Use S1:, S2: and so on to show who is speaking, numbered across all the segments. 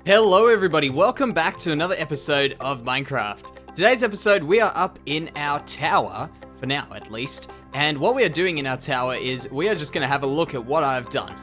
S1: Hello everybody, welcome back to another episode of Minecraft. Today's episode we are up in our tower, for now at least, and what we are doing in our tower is we are just going to have a look at what I've done.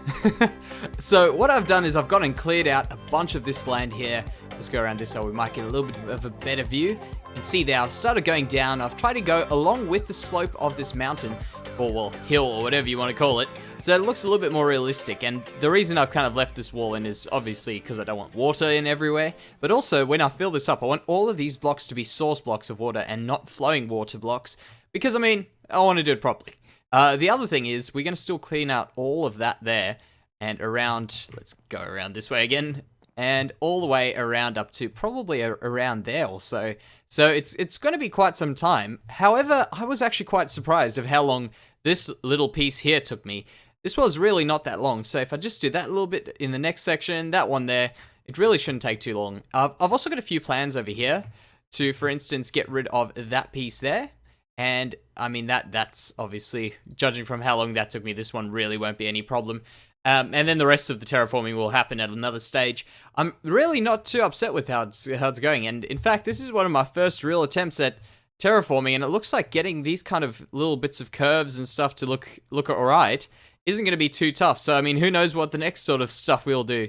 S1: So what I've done is I've gone and cleared out a bunch of this land here. Let's go around this so we might get a little bit of a better view. You can see there I've started going down. I've tried to go along with the slope of this mountain, or well, hill or whatever you want to call it. So it looks a little bit more realistic, and the reason I've kind of left this wall in is obviously because I don't want water in everywhere, but also when I fill this up, I want all of these blocks to be source blocks of water and not flowing water blocks, because I mean, I want to do it properly. The other thing is, we're going to still clean out all of that there, and around, let's go around this way again, and all the way around up to probably around there or so. So it's going to be quite some time. However, I was actually quite surprised of how long this little piece here took me. This was really not that long, so if I just do that a little bit in the next section, that one there, it really shouldn't take too long. I've also got a few plans over here to, for instance, get rid of that piece there. And, I mean, that's obviously, judging from how long that took me, this one really won't be any problem. And then the rest of the terraforming will happen at another stage. I'm really not too upset with how it's going, and in fact, this is one of my first real attempts at terraforming, and it looks like getting these kind of little bits of curves and stuff to look alright isn't going to be too tough. So, I mean, who knows what the next sort of stuff we'll do.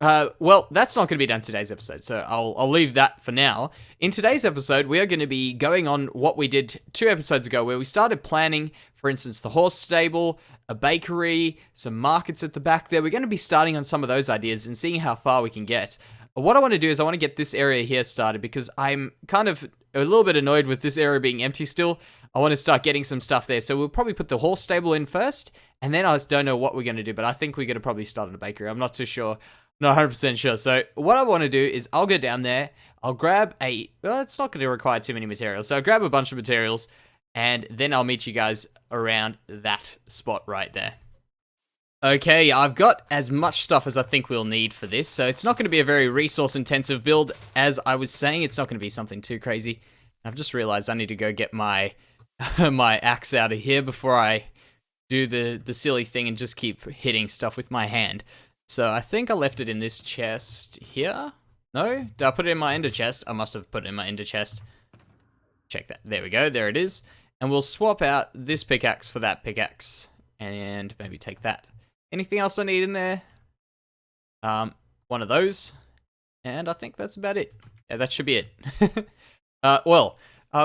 S1: Well, that's not going to be done today's episode, so I'll leave that for now. In today's episode, we are going to be going on what we did 2 episodes ago, where we started planning, for instance, the horse stable, a bakery, some markets at the back there. We're going to be starting on some of those ideas and seeing how far we can get. What I want to do is I want to get this area here started, because I'm kind of a little bit annoyed with this area being empty still. I want to start getting some stuff there, so we'll probably put the horse stable in first, and then I just don't know what we're going to do, but I think we're going to probably start on a bakery. I'm not too sure. Not 100% sure. So what I want to do is I'll go down there, I'll grab well, it's not going to require too many materials, so I'll grab a bunch of materials, and then I'll meet you guys around that spot right there. Okay, I've got as much stuff as I think we'll need for this, so it's not going to be a very resource-intensive build. As I was saying, it's not going to be something too crazy. I've just realized I need to go get my my axe out of here before I do the silly thing and just keep hitting stuff with my hand. So I think I left it in this chest here. No? Did I put it in my ender chest? I must have put it in my ender chest. Check that. There we go. There it is. And we'll swap out this pickaxe for that pickaxe. And maybe take that. Anything else I need in there? One of those. And I think that's about it. Yeah, that should be it.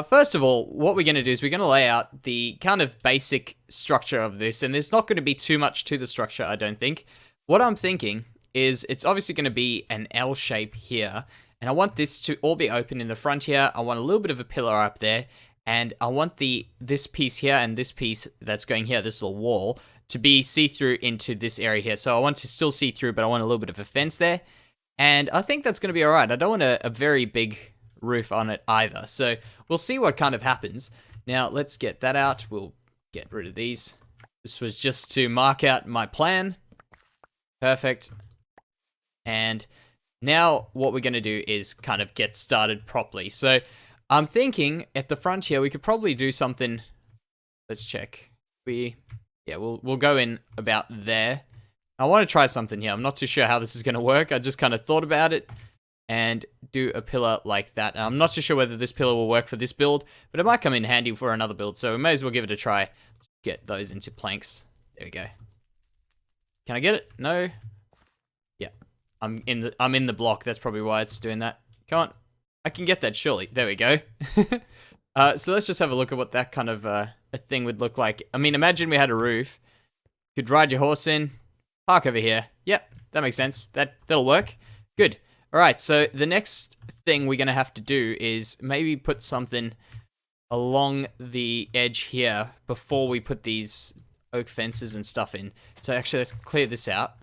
S1: First of all, what we're going to do is we're going to lay out the kind of basic structure of this. And there's not going to be too much to the structure, I don't think. What I'm thinking is it's obviously going to be an L shape here. And I want this to all be open in the front here. I want a little bit of a pillar up there. And I want this piece here and this piece that's going here, this little wall, to be see-through into this area here. So I want to still see through, but I want a little bit of a fence there. And I think that's going to be alright. I don't want a very big roof on it either. So we'll see what kind of happens. Now, let's get that out. We'll get rid of these. This was just to mark out my plan. Perfect. And now what we're going to do is kind of get started properly. So I'm thinking at the front here, we could probably do something. Let's check. We'll go in about there. I want to try something here. I'm not too sure how this is going to work. I just kind of thought about it and do a pillar like that. And I'm not too sure whether this pillar will work for this build, but it might come in handy for another build. So we may as well give it a try. Get those into planks. There we go. Can I get it? No. Yeah. I'm in the block. That's probably why it's doing that. Come on. I can get that surely. There we go. So let's just have a look at what that kind of a thing would look like. I mean, imagine we had a roof. Could ride your horse in. Park over here. Yep, that makes sense. That'll work. Good. All right, so the next thing we're going to have to do is maybe put something along the edge here before we put these oak fences and stuff in. So actually, let's clear this out.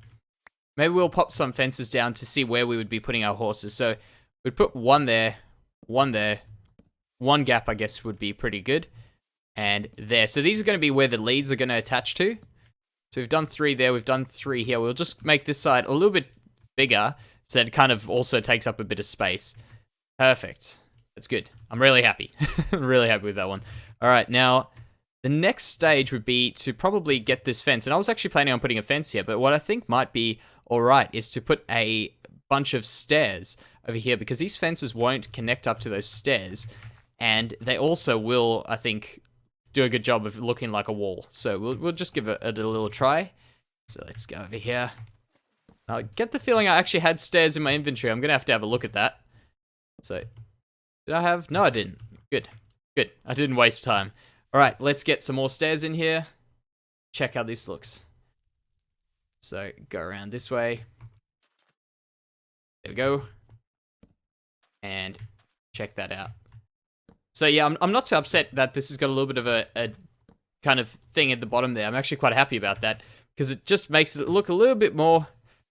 S1: Maybe we'll pop some fences down to see where we would be putting our horses. So we'd put one there, one there. One gap, I guess, would be pretty good. And there. So these are going to be where the leads are going to attach to. So we've done 3 there. We've done 3 here. We'll just make this side a little bit bigger so that it kind of also takes up a bit of space. Perfect. That's good. I'm really happy. I'm really happy with that one. All right, now the next stage would be to probably get this fence. And I was actually planning on putting a fence here, but what I think might be all right is to put a bunch of stairs over here because these fences won't connect up to those stairs. And they also will, I think, do a good job of looking like a wall. So we'll just give it a little try. So let's go over here. I get the feeling I actually had stairs in my inventory. I'm going to have a look at that. So, did I have? No, I didn't. Good. Good. I didn't waste time. All right, let's get some more stairs in here. Check how this looks. So, go around this way. There we go. And check that out. So, yeah, I'm not too upset that this has got a little bit of a kind of thing at the bottom there. I'm actually quite happy about that because it just makes it look a little bit more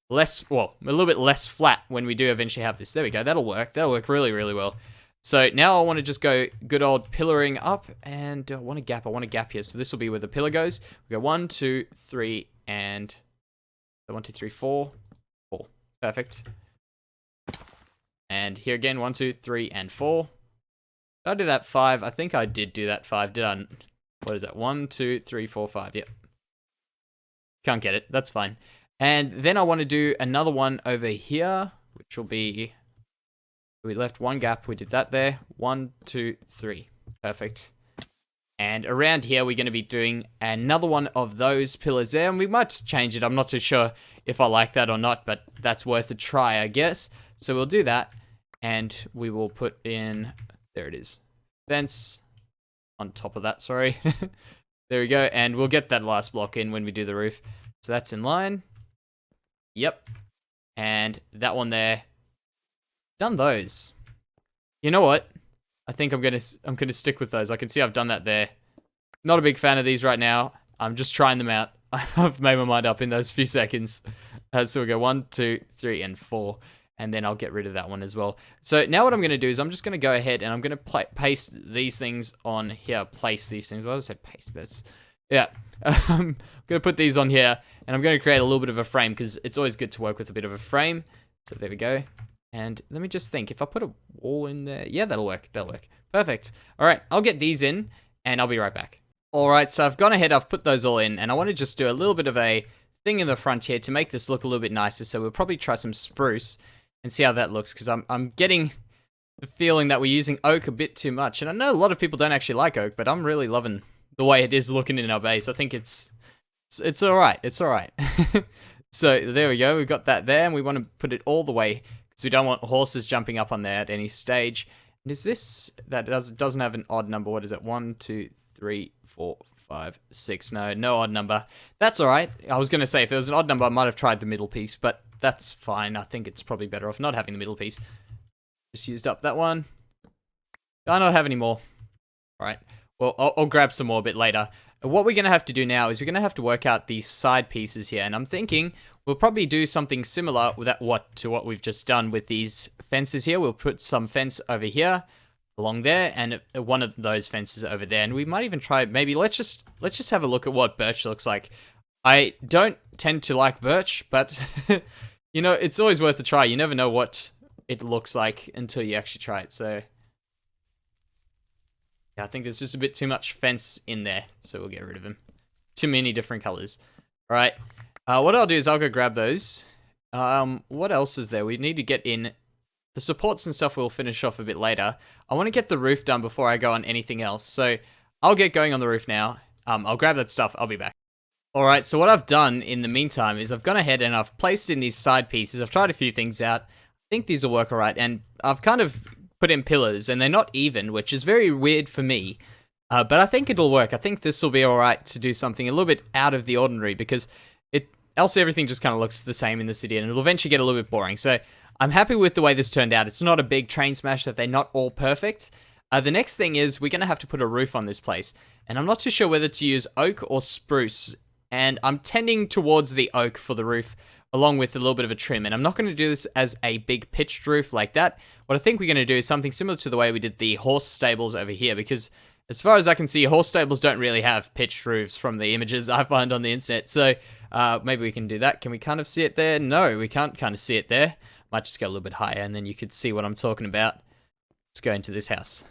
S1: less, well, a little bit less flat when we do eventually have this. There we go. That'll work. That'll work really, really well. So now I want to just go good old pillaring up, and I want a gap. I want a gap here. So this will be where the pillar goes. We go 1, 2, 3, and 1, 2, 3, 4. 4. Perfect. And here again, 1, 2, 3, and 4. Did I do that 5? I think I did do that 5. Did I? What is that? 1, 2, 3, 4, 5. Yep. Can't get it. That's fine. And then I want to do another one over here, which will be... We left one gap. We did that there. 1, 2, 3. Perfect. And around here, we're going to be doing another one of those pillars there. And we might change it. I'm not too sure if I like that or not, but that's worth a try, I guess. So we'll do that. And we will put in... There it is. Fence on top of that, sorry. There we go. And we'll get that last block in when we do the roof. So that's in line. Yep. And that one there. Done those. You know what? I think I'm gonna stick with those. I can see I've done that there. Not a big fan of these right now. I'm just trying them out. I've made my mind up in those few seconds. So we'll go 1, 2, 3, and 4. And then I'll get rid of that one as well. So now what I'm going to do is I'm just going to go ahead and I'm going to paste these things on here. Place these things. What did I say? Paste this. Yeah. I'm going to put these on here. And I'm going to create a little bit of a frame because it's always good to work with a bit of a frame. So there we go. And let me just think. If I put a wall in there. Yeah, that'll work. That'll work. Perfect. All right. I'll get these in and I'll be right back. All right. So I've gone ahead. I've put those all in. And I want to just do a little bit of a thing in the front here to make this look a little bit nicer. So we'll probably try some spruce. And see how that looks, because I'm getting the feeling that we're using oak a bit too much. And I know a lot of people don't actually like oak, but I'm really loving the way it is looking in our base. I think it's all right. It's all right. So there we go. We've got that there, and we want to put it all the way because we don't want horses jumping up on there at any stage. And is this that doesn't have an odd number? What is it? 1, 2, 3, 4, 5, 6. No odd number. That's all right. I was gonna say if there was an odd number, I might have tried the middle piece, but that's fine. I think it's probably better off not having the middle piece. Just used up that one. I don't have any more. All right. Well, I'll grab some more a bit later. What we're going to have to do now is we're going to have to work out these side pieces here. And I'm thinking we'll probably do something similar to what we've just done with these fences here. We'll put some fence over here along there and one of those fences over there. And we might even try, maybe let's just have a look at what birch looks like. I don't tend to like birch, but you know, it's always worth a try. You never know what it looks like until you actually try it. So yeah, I think there's just a bit too much fence in there. So we'll get rid of them. Too many different colors. All right. What I'll do is I'll go grab those. What else is there? We need to get in the supports and stuff. We'll finish off a bit later. I want to get the roof done before I go on anything else. So I'll get going on the roof now. I'll grab that stuff. I'll be back. All right, so what I've done in the meantime is I've gone ahead and I've placed in these side pieces. I've tried a few things out. I think these will work all right. And I've kind of put in pillars and they're not even, which is very weird for me. But I think it'll work. I think this will be all right to do something a little bit out of the ordinary because else everything just kind of looks the same in the city and it'll eventually get a little bit boring. So I'm happy with the way this turned out. It's not a big train smash that they're not all perfect. The next thing is we're going to have to put a roof on this place. And I'm not too sure whether to use oak or spruce. And I'm tending towards the oak for the roof, along with a little bit of a trim. And I'm not going to do this as a big pitched roof like that. What I think we're going to do is something similar to the way we did the horse stables over here. Because as far as I can see, horse stables don't really have pitched roofs from the images I find on the internet. So maybe we can do that. Can we kind of see it there? No, we can't kind of see it there. Might just go a little bit higher and then you could see what I'm talking about. Let's go into this house.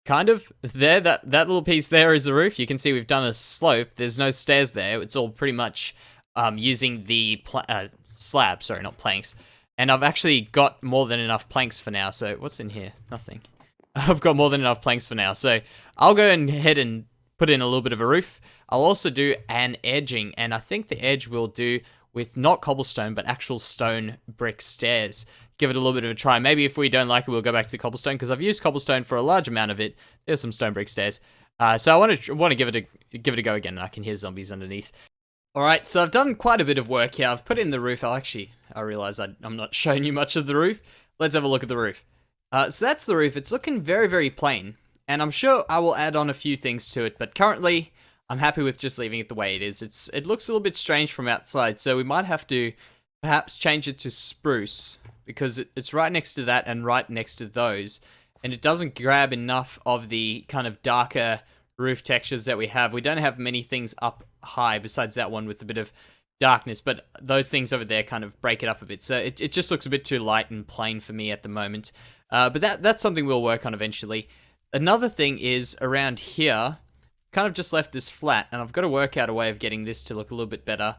S1: kind of. There, that little piece there is the roof. You can see we've done a slope. There's no stairs there. It's all pretty much using the slabs, sorry, not planks. And I've actually got more than enough planks for now. So what's in here? Nothing. I've got more than enough planks for now. So I'll go ahead and put in a little bit of a roof. I'll also do an edging, and I think the edge will do with not cobblestone, but actual stone brick stairs. Give it a little bit of a try. Maybe if we don't like it, we'll go back to cobblestone, because I've used cobblestone for a large amount of it. There's some stone brick stairs. So I want to give it a go again, and I can hear zombies underneath. Alright, so I've done quite a bit of work here. I've put in the roof. I realize I'm not showing you much of the roof. Let's have a look at the roof. So that's the roof. It's looking very, very plain. And I'm sure I will add on a few things to it, but currently I'm happy with just leaving it the way it is. It looks a little bit strange from outside, so we might have to perhaps change it to spruce, because it's right next to that and right next to those, and it doesn't grab enough of the kind of darker roof textures that we have. We don't have many things up high besides that one with a bit of darkness, but those things over there kind of break it up a bit, so it just looks a bit too light and plain for me at the moment. But that's something we'll work on eventually. Another thing is around here, kind of just left this flat, and I've got to work out a way of getting this to look a little bit better.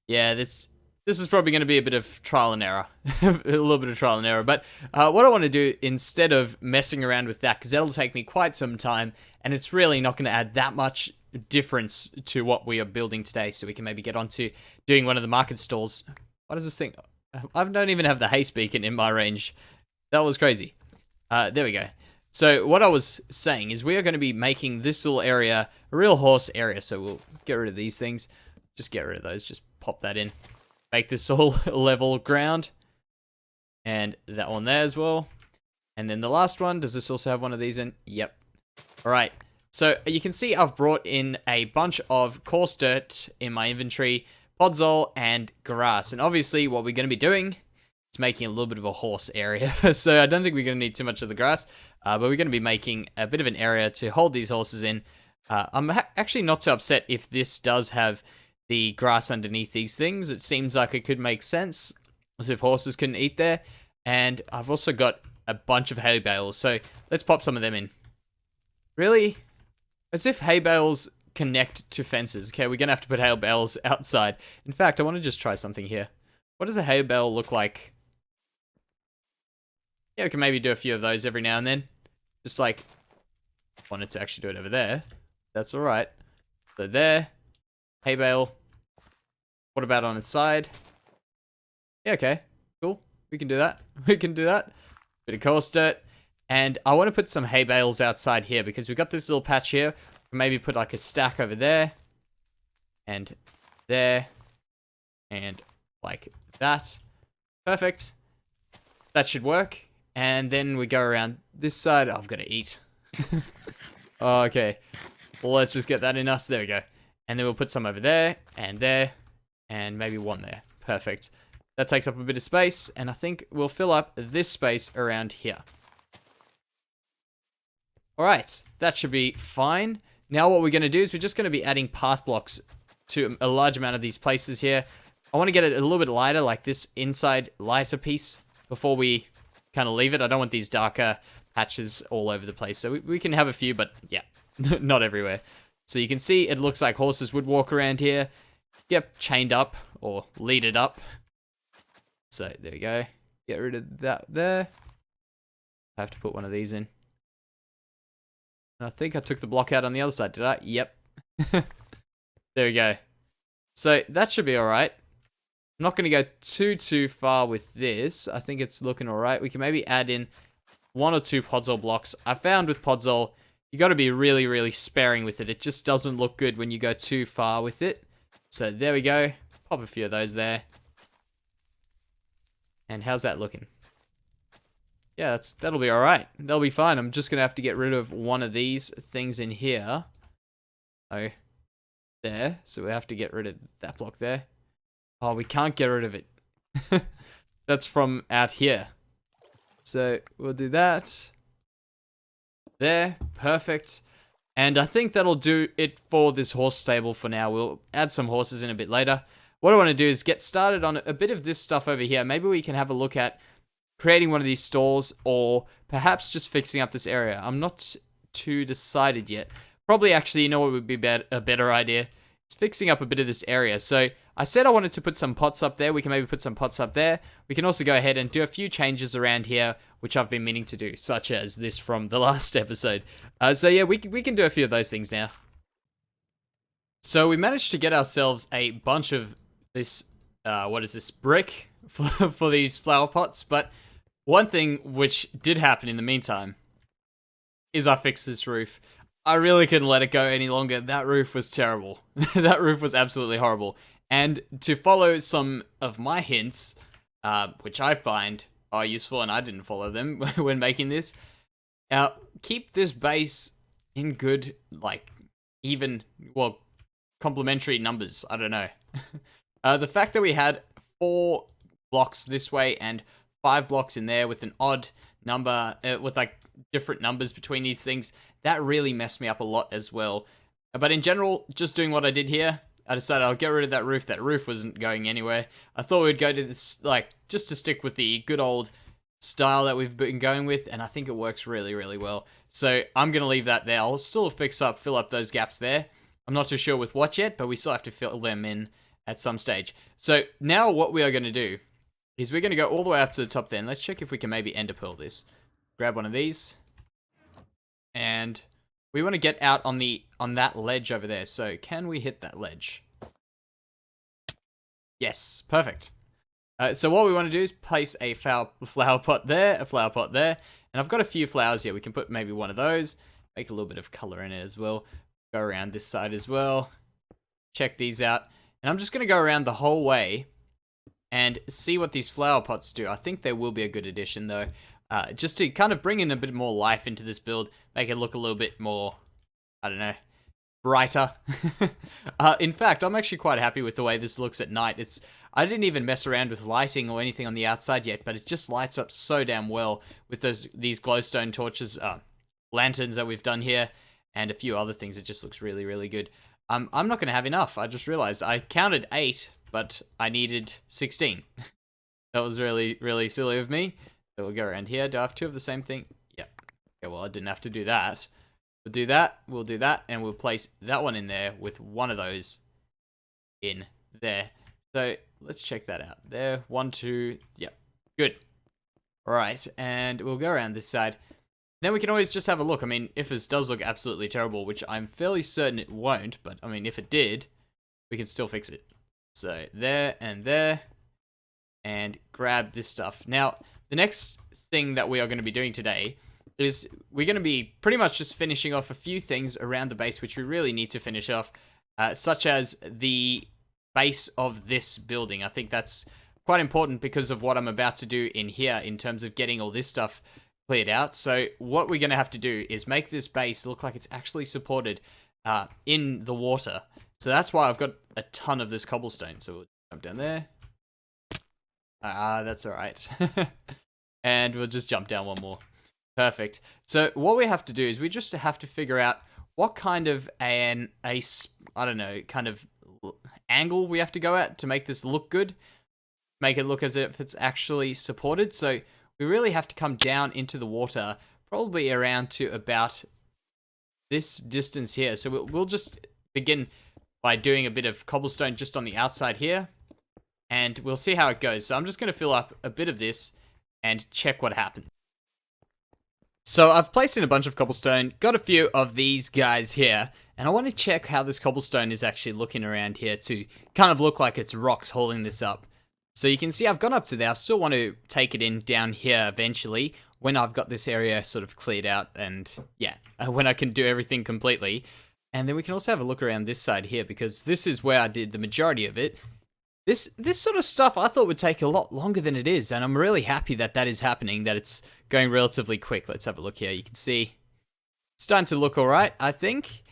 S1: Yeah, this is probably going to be a bit of trial and error. A little bit of trial and error. But what I want to do, instead of messing around with that, because that'll take me quite some time, and it's really not going to add that much difference to what we are building today, so we can maybe get on to doing one of the market stalls. What is this thing? I don't even have the haste beacon in my range. That was crazy. There we go. So what I was saying is we are going to be making this little area a real horse area. So we'll get rid of these things. Just get rid of those. Just pop that in. Make this all level ground. And that one there as well. And then the last one. Does this also have one of these in? Yep. All right. So you can see I've brought in a bunch of coarse dirt in my inventory, podzol, and grass. And obviously what we're going to be doing is making a little bit of a horse area. So I don't think we're going to need too much of the grass. But we're going to be making a bit of an area to hold these horses in. I'm actually not too upset if this does have the grass underneath these things. It seems like it could make sense, as if horses couldn't eat there. And I've also got a bunch of hay bales, so let's pop some of them in. Really? As if hay bales connect to fences. Okay, we're going to have to put hay bales outside. In fact, I want to just try something here. What does a hay bale look like? Yeah, we can maybe do a few of those every now and then. Just like, wanted to actually do it over there. That's alright. So there. Hay bale. What about on its side? Yeah, okay. Cool. We can do that. We can do that. Bit of coarse dirt. And I want to put some hay bales outside here, because we've got this little patch here. Maybe put like a stack over there. And there. And like that. Perfect. That should work. And then we go around this side. Oh, I've got to eat. Okay. Well, let's just get that in us. There we go. And then we'll put some over there, and maybe one there. Perfect. That takes up a bit of space, and I think we'll fill up this space around here. Alright, that should be fine. Now what we're going to do is we're just going to be adding path blocks to a large amount of these places here. I want to get it a little bit lighter, like this inside lighter piece, before we kind of leave it. I don't want these darker patches all over the place. So we can have a few, but yeah, not everywhere. So you can see it looks like horses would walk around here. Get chained up or leaded up. So there we go. Get rid of that there. I have to put one of these in. And I think I took the block out on the other side, did I? Yep. There we go. So that should be alright. I'm not going to go too far with this. I think it's looking alright. We can maybe add in 1 or 2 podzol blocks. I found with podzol, you got to be really, really sparing with it. It just doesn't look good when you go too far with it. So there we go. Pop a few of those there. And how's that looking? Yeah, that'll be alright. That'll be fine. I'm just going to have to get rid of one of these things in here. Oh, there. So we have to get rid of that block there. Oh, we can't get rid of it. That's from out here. So we'll do that. There. Perfect. And I think that'll do it for this horse stable for now. We'll add some horses in a bit later. What I want to do is get started on a bit of this stuff over here. Maybe we can have a look at creating one of these stalls, or perhaps just fixing up this area. I'm not too decided yet. Probably actually, you know what would be a better idea? It's fixing up a bit of this area. So I said I wanted to put some pots up there. We can maybe put some pots up there. We can also go ahead and do a few changes around here, which I've been meaning to do, such as this from the last episode. So yeah, we can do a few of those things now. So we managed to get ourselves a bunch of this, what is this, brick for these flower pots. But one thing which did happen in the meantime is I fixed this roof. I really couldn't let it go any longer. That roof was terrible. That roof was absolutely horrible. And to follow some of my hints, which I find are useful, and I didn't follow them when making this, keep this base in good, like, even, well, complementary numbers. I don't know. The fact that we had 4 blocks this way and 5 blocks in there with an odd number, with like different numbers between these things, that really messed me up a lot as well. But in general, just doing what I did here, I decided I'll get rid of that roof. That roof wasn't going anywhere. I thought we'd go to this, like, just to stick with the good old style that we've been going with, and I think it works really, really well. So I'm going to leave that there. I'll still fill up those gaps there. I'm not too sure with what yet, but we still have to fill them in at some stage. So now what we are going to do is we're going to go all the way up to the top there, and let's check if we can maybe ender pearl this. Grab one of these. And we want to get out on that ledge over there. So can we hit that ledge? Yes, perfect. So what we want to do is place a flower pot there, and I've got a few flowers here. We can put maybe one of those, make a little bit of color in it as well. Go around this side as well. Check these out. And I'm just going to go around the whole way and see what these flower pots do. I think they will be a good addition though. Just to kind of bring in a bit more life into this build, make it look a little bit more, I don't know, brighter. In fact, I'm actually quite happy with the way this looks at night. I didn't even mess around with lighting or anything on the outside yet, but it just lights up so damn well with these glowstone torches, lanterns that we've done here, and a few other things. It just looks really, really good. I'm not going to have enough. I just realized I counted 8, but I needed 16. That was really, really silly of me. So we'll go around here. Do I have 2 of the same thing? Yep. Okay, well, I didn't have to do that. We'll do that, and we'll place that one in there with one of those in there. So let's check that out. There, 1, 2, yep, good. All right, and we'll go around this side. Then we can always just have a look. I mean, if this does look absolutely terrible, which I'm fairly certain it won't, but I mean, if it did, we can still fix it. So there, and grab this stuff. Now, the next thing that we are going to be doing today is we're going to be pretty much just finishing off a few things around the base, which we really need to finish off, such as the base of this building. I think that's quite important because of what I'm about to do in here in terms of getting all this stuff cleared out. So what we're going to have to do is make this base look like it's actually supported in the water. So that's why I've got a ton of this cobblestone. So we'll jump down there. That's all right. And we'll just jump down one more. Perfect. So what we have to do is we just have to figure out what kind of I don't know, kind of angle we have to go at to make this look good. Make it look as if it's actually supported. So we really have to come down into the water, probably around to about this distance here. So we'll just begin by doing a bit of cobblestone just on the outside here. And we'll see how it goes. So I'm just going to fill up a bit of this and check what happens. So I've placed in a bunch of cobblestone, got a few of these guys here, and I want to check how this cobblestone is actually looking around here to kind of look like it's rocks holding this up. So you can see I've gone up to there. I still want to take it in down here eventually when I've got this area sort of cleared out and yeah, when I can do everything completely. And then we can also have a look around this side here because this is where I did the majority of it. This sort of stuff I thought would take a lot longer than it is, and I'm really happy that that is happening, that it's going relatively quick. Let's have a look here. You can see it's starting to look all right, I think,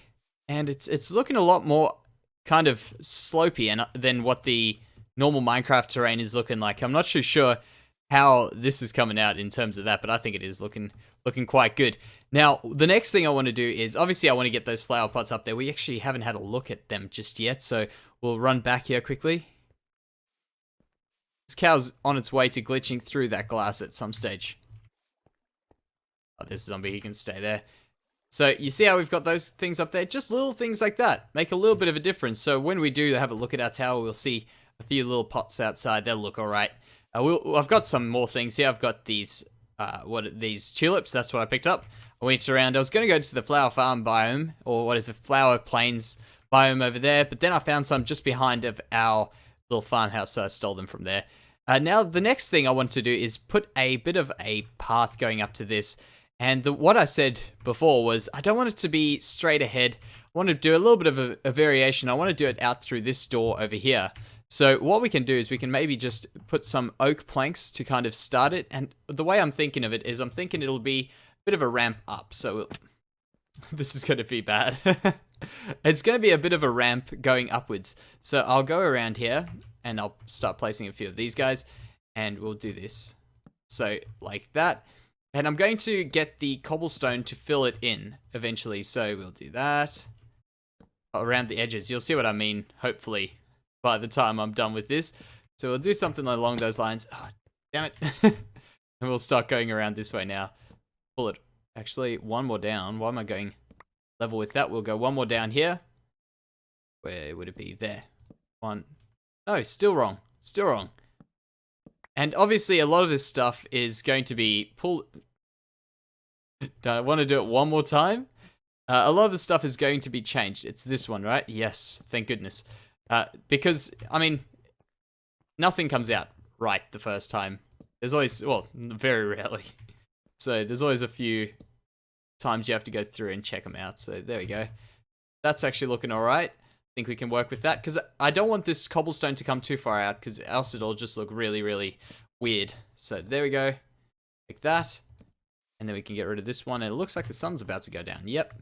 S1: and it's looking a lot more kind of slopey than what the normal Minecraft terrain is looking like. I'm not too sure how this is coming out in terms of that, but I think it is looking quite good. Now, the next thing I want to do is, obviously I want to get those flower pots up there. We actually haven't had a look at them just yet, so we'll run back here quickly. This cow's on its way to glitching through that glass at some stage. Oh, this zombie, he can stay there. So you see how we've got those things up there? Just little things like that make a little bit of a difference. So when we do have a look at our tower, we'll see a few little pots outside. They'll look all right. I've got some more things here. I've got these, these tulips. That's what I picked up. I went around. I was going to go to the flower farm biome, or what is it, flower plains biome over there. But then I found some just behind of our little farmhouse, so I stole them from there. Now the next thing I want to do is put a bit of a path going up to this. And what I said before was I don't want it to be straight ahead. I want to do a little bit of a variation. I want to do it out through this door over here. So what we can do is we can maybe just put some oak planks to kind of start it. And the way I'm thinking of it is I'm thinking it'll be a bit of a ramp up. So this is going to be bad. It's going to be a bit of a ramp going upwards. So I'll go around here and I'll start placing a few of these guys. And we'll do this. So like that. And I'm going to get the cobblestone to fill it in eventually. So we'll do that around the edges. You'll see what I mean, hopefully, by the time I'm done with this. So we'll do something along those lines. Oh, damn it. And we'll start going around this way now. Pull it. Actually, one more down. Why am I going level with that? We'll go one more down here. Where would it be? There. One. No, still wrong. Still wrong. And obviously, a lot of this stuff is going to be pulled. Do I want to do it one more time? A lot of the stuff is going to be changed. It's this one, right? Yes, thank goodness. Because, I mean, nothing comes out right the first time. There's always, well, very rarely. So there's always a few times you have to go through and check them out. So there we go. That's actually looking all right. I think we can work with that because I don't want this cobblestone to come too far out because else it'll just look really, really weird. So there we go. Like that. And then we can get rid of this one. And it looks like the sun's about to go down. Yep.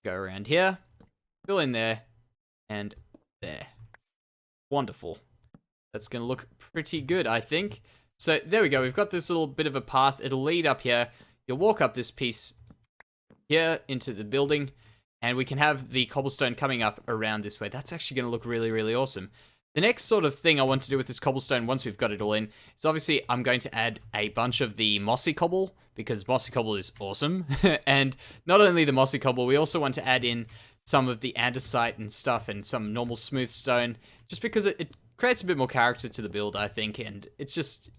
S1: Go around here. Fill in there. And there. Wonderful. That's going to look pretty good, I think. So there we go. We've got this little bit of a path. It'll lead up here. You'll walk up this piece here into the building. And we can have the cobblestone coming up around this way. That's actually going to look really, really awesome. The next sort of thing I want to do with this cobblestone, once we've got it all in, is obviously I'm going to add a bunch of the mossy cobble, because mossy cobble is awesome. And not only the mossy cobble, we also want to add in some of the andesite and stuff and some normal smooth stone, just because it creates a bit more character to the build, I think. And it's just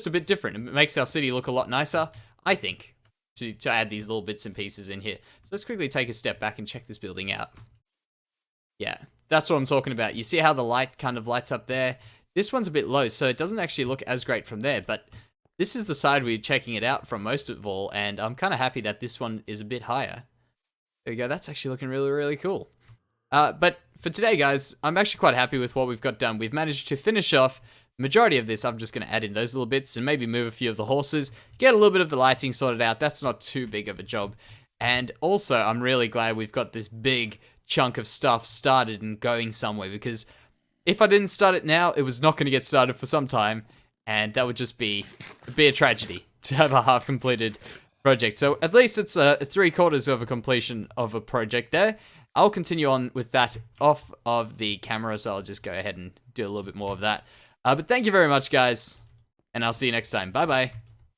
S1: a bit different. It makes our city look a lot nicer, I think. To add these little bits and pieces in here. So let's quickly take a step back and check this building out. Yeah, that's what I'm talking about. You see how the light kind of lights up there? This one's a bit low, so it doesn't actually look as great from there, but this is the side we're checking it out from most of all, and I'm kind of happy that this one is a bit higher. There we go, that's actually looking really, really cool. But for today, guys, I'm actually quite happy with what we've got done. We've managed to finish off majority of this. I'm just going to add in those little bits and maybe move a few of the horses, get a little bit of the lighting sorted out. That's not too big of a job. And also, I'm really glad we've got this big chunk of stuff started and going somewhere, because if I didn't start it now, it was not going to get started for some time, and that would just be a tragedy to have a half-completed project. So at least it's a 3/4 of a completion of a project there. I'll continue on with that off of the camera, so I'll just go ahead and do a little bit more of that. But thank you very much, guys, and I'll see you next time. Bye-bye.